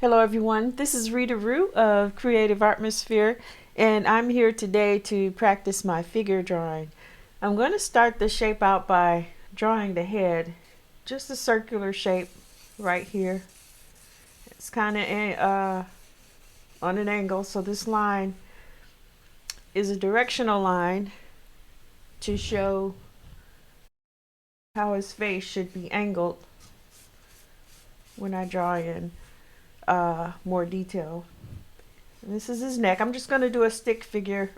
Hello everyone, this is Rita Rue of Creative Atmosphere, and I'm here today to practice my figure drawing. I'm going to start the shape out by drawing the head, just a circular shape right here. It's kind of on an angle, so this line is a directional line to show how his face should be angled when I draw in more detail. And this is his neck. I'm just going to do a stick figure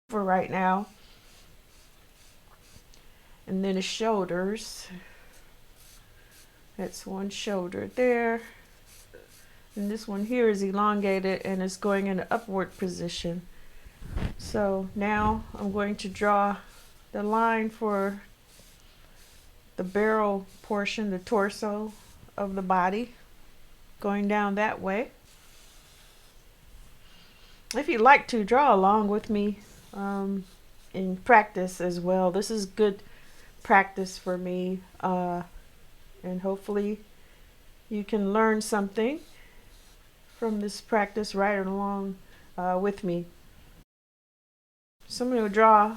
for right now. And then his shoulders. That's one shoulder there. And this one here is elongated and is going in an upward position. So now I'm going to draw the line for the barrel portion, the torso of the body, going down that way. If you'd like to draw along with me in practice as well, this is good practice for me, and hopefully you can learn something from this practice right along with me. So I'm going to draw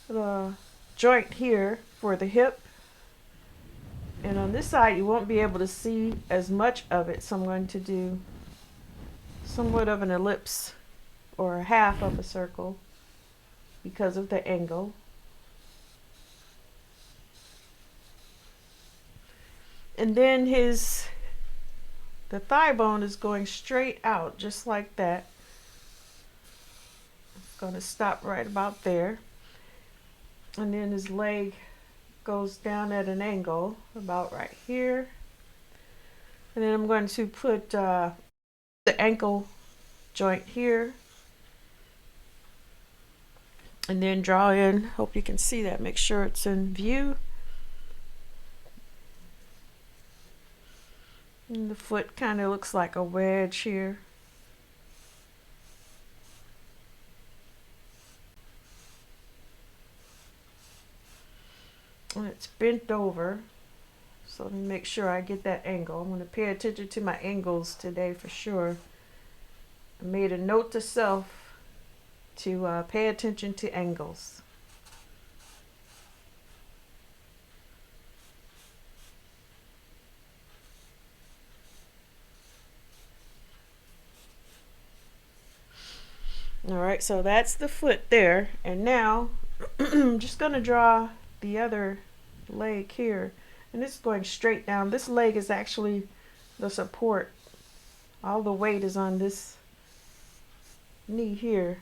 the joint here for the hip, and on this side you won't be able to see as much of it, so I'm going to do somewhat of an ellipse or a half of a circle because of the angle. And then the thigh bone is going straight out just like that. It's going to stop right about there. And then his leg goes down at an angle about right here. And then I'm going to put the ankle joint here. And then draw in, hope you can see that, make sure it's in view. And the foot kind of looks like a wedge here. And it's bent over. So let me make sure I get that angle. I'm going to pay attention to my angles today for sure. I made a note to self to pay attention to angles. All right, so that's the foot there. And now I'm just going to draw the other leg here. And this is going straight down. This leg is actually the support. All the weight is on this knee here.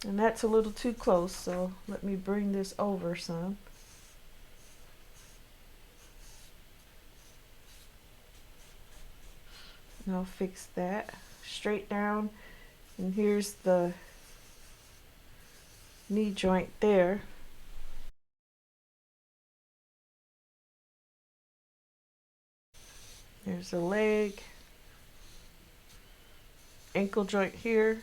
And that's a little too close, so let me bring this over some. And I'll fix that straight down. And here's the knee joint there. There's the leg, ankle joint here.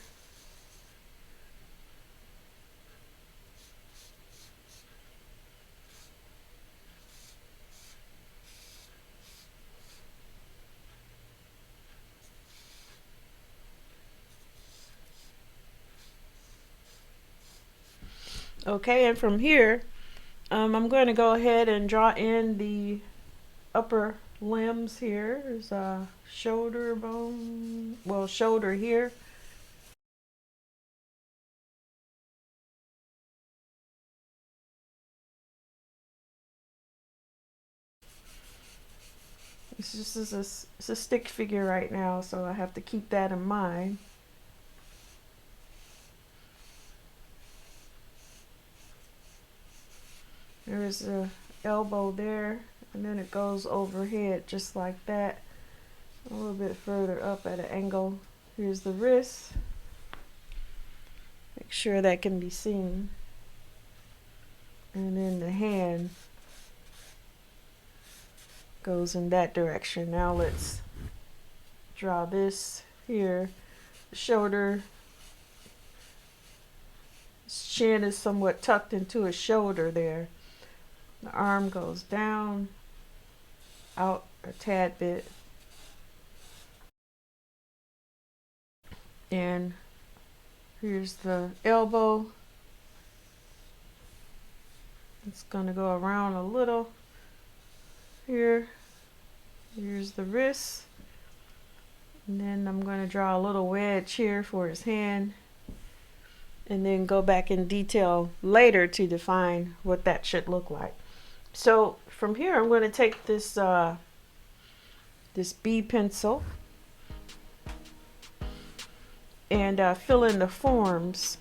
Okay, and from here, I'm going to go ahead and draw in the upper limbs here. There's a shoulder bone, well, shoulder here. It's a stick figure right now, so I have to keep that in mind. There's a elbow there, and then it goes overhead just like that, a little bit further up at an angle. Here's the wrist. Make sure that can be seen. And then the hand goes in that direction. Now let's draw this here. Shoulder. His chin is somewhat tucked into his shoulder there. The arm goes down, out a tad bit. And here's the elbow. It's going to go around a little here. Here's the wrist. And then I'm going to draw a little wedge here for his hand. And then go back in detail later to define what that should look like. So from here, I'm going to take this this B pencil and fill in the forms.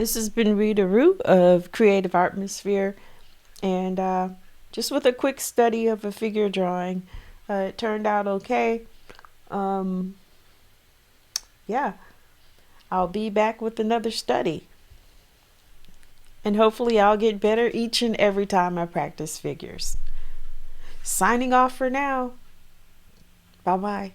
This has been Rita Root of Creative Atmosphere, and just with a quick study of a figure drawing. It turned out okay. Um, yeah, I'll be back with another study, and hopefully, I'll get better each and every time I practice figures. Signing off for now. Bye bye.